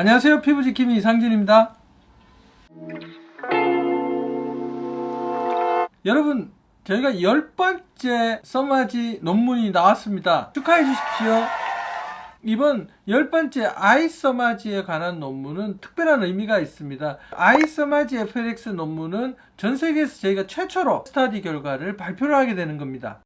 안녕하세요. 피부지킴이 이상진입니다. 여러분, 저희가 10번째 써마지 논문이 나왔습니다. 축하해 주십시오. 이번 10번째 아이써마지에 관한 논문은 특별한 의미가 있습니다. 아이써마지 FLX 논문은 전 세계에서 저희가 최초로 스터디 결과를 발표를 하게 되는 겁니다.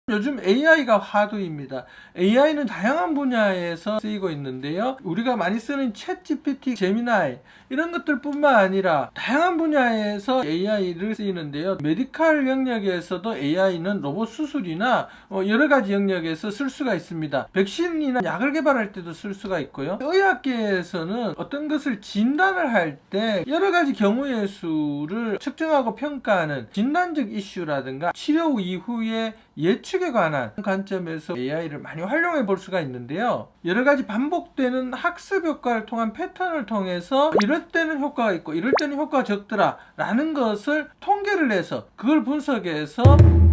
요즘 AI가 화두입니다. AI는 다양한 분야에서 쓰이고 있는데요. 우리가 많이 쓰는 챗GPT, 제미나이 이런 것들 뿐만 아니라 다양한 분야에서 AI를 쓰이는데요. 메디컬 영역에서도 AI는 로봇 수술이나 여러 가지 영역에서 쓸 수가 있습니다. 백신이나 약을 개발할 때도 쓸 수가 있고요. 의학계에서는 어떤 것을 진단을 할 때 여러 가지 경우의 수를 측정하고 평가하는 진단적 이슈라든가 치료 이후에 예측에 관한 관점에서 AI를 많이 활용해 볼 수가 있는데요. 여러 가지 반복되는 학습 효과를 통한 패턴을 통해서 이럴 때는 효과가 있고 이럴 때는 효과가 적더라 라는 것을 통계를 내서 그걸 분석해서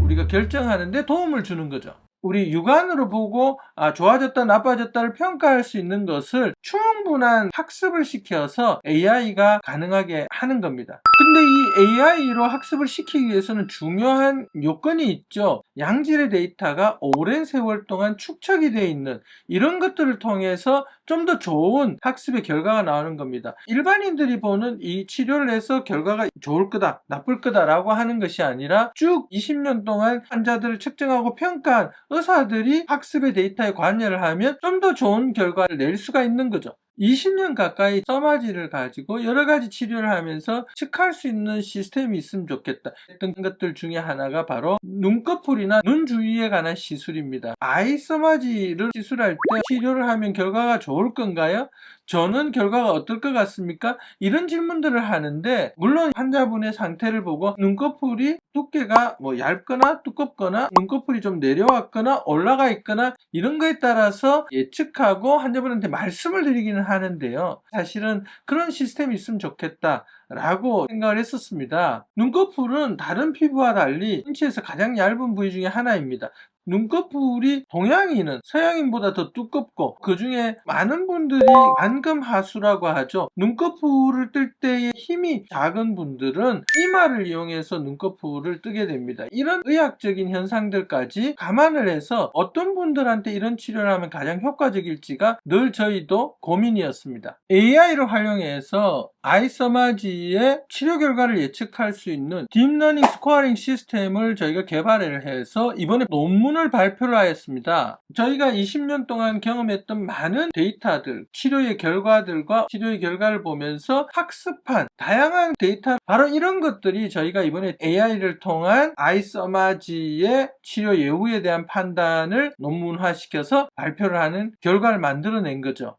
우리가 결정하는 데 도움을 주는 거죠. 우리 육안으로 보고 좋아졌다 나빠졌다를 평가할 수 있는 것을 충분한 학습을 시켜서 AI가 가능하게 하는 겁니다. 근데 이 AI로 학습을 시키기 위해서는 중요한 요건이 있죠. 양질의 데이터가 오랜 세월 동안 축적이 되어 있는 이런 것들을 통해서 좀 더 좋은 학습의 결과가 나오는 겁니다. 일반인들이 보는 이 치료를 해서 결과가 좋을 거다 나쁠 거다 라고 하는 것이 아니라 쭉 20년 동안 환자들을 측정하고 평가한 의사들이 학습의 데이터에 관여를 하면 좀 더 좋은 결과를 낼 수가 있는 거죠. 20년 가까이 써마지를 가지고 여러 가지 치료를 하면서 측할 수 있는 시스템이 있으면 좋겠다 했던 것들 중에 하나가 바로 눈꺼풀이나 눈 주위에 관한 시술입니다. 아이써마지를 시술할 때 치료를 하면 결과가 좋을 건가요? 저는 결과가 어떨 것 같습니까? 이런 질문들을 하는데 물론 환자분의 상태를 보고 눈꺼풀이 두께가 얇거나 두껍거나 눈꺼풀이 좀 내려왔거나 올라가 있거나 이런 거에 따라서 예측하고 환자분한테 말씀을 드리기는 하는데요. 사실은 그런 시스템이 있으면 좋겠다 라고 생각을 했었습니다. 눈꺼풀은 다른 피부와 달리 신체에서 가장 얇은 부위 중에 하나입니다. 눈꺼풀이 동양인은 서양인보다 더 두껍고 그 중에 많은 분들이 반금하수라고 하죠. 눈꺼풀을 뜰 때의 힘이 작은 분들은 이마를 이용해서 눈꺼풀을 뜨게 됩니다. 이런 의학적인 현상들까지 감안을 해서 어떤 분들한테 이런 치료를 하면 가장 효과적일지가 늘 저희도 고민이었습니다. AI를 활용해서 아이써마지의 치료 결과를 예측할 수 있는 딥러닝 스코어링 시스템을 저희가 개발을 해서 이번에 논문을 발표를 하였습니다. 저희가 20년 동안 경험했던 많은 데이터들, 치료의 결과들과 치료의 결과를 보면서 학습한 다양한 데이터, 바로 이런 것들이 저희가 이번에 AI를 통한 아이써마지의 치료 예후에 대한 판단을 논문화시켜서 발표를 하는 결과를 만들어낸 거죠.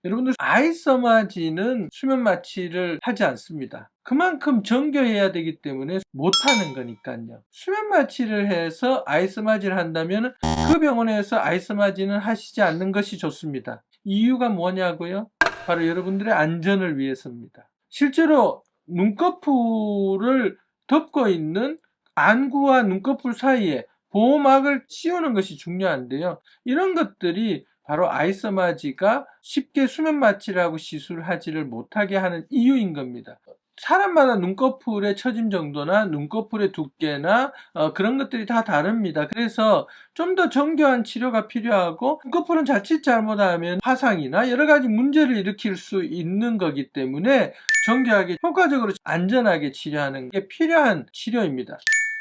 여러분들 아이써마지는 수면 마취를 하지 않습니다. 그만큼 정교해야 되기 때문에 못하는 거니까요. 수면 마취를 해서 아이써마지를 한다면 그 병원에서 아이써마지는 하시지 않는 것이 좋습니다. 이유가 뭐냐고요? 바로 여러분들의 안전을 위해서입니다. 실제로 눈꺼풀을 덮고 있는 안구와 눈꺼풀 사이에 보호막을 씌우는 것이 중요한데요. 이런 것들이 바로 아이써마지가 쉽게 수면 마취를 하고 시술하지를 못하게 하는 이유인 겁니다. 사람마다 눈꺼풀의 처짐 정도나 눈꺼풀의 두께나 그런 것들이 다 다릅니다. 그래서 좀 더 정교한 치료가 필요하고 눈꺼풀은 자칫 잘못하면 화상이나 여러 가지 문제를 일으킬 수 있는 거기 때문에 정교하게 효과적으로 안전하게 치료하는 게 필요한 치료입니다.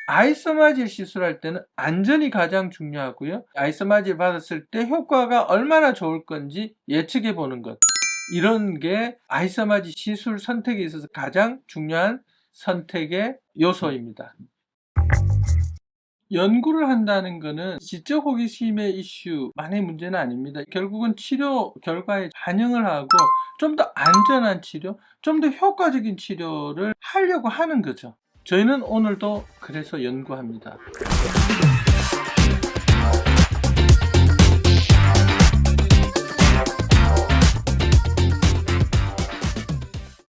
아이써마지를 시술할 때는 안전이 가장 중요하고요. 아이써마지를 받았을 때 효과가 얼마나 좋을 건지 예측해 보는 것, 이런 게 아이써마지 시술 선택에 있어서 가장 중요한 선택의 요소입니다. 연구를 한다는 것은 지적 호기심의 이슈만의 문제는 아닙니다. 결국은 치료 결과에 반영을 하고 좀 더 안전한 치료, 좀 더 효과적인 치료를 하려고 하는 거죠. 저희는 오늘도 그래서 연구합니다.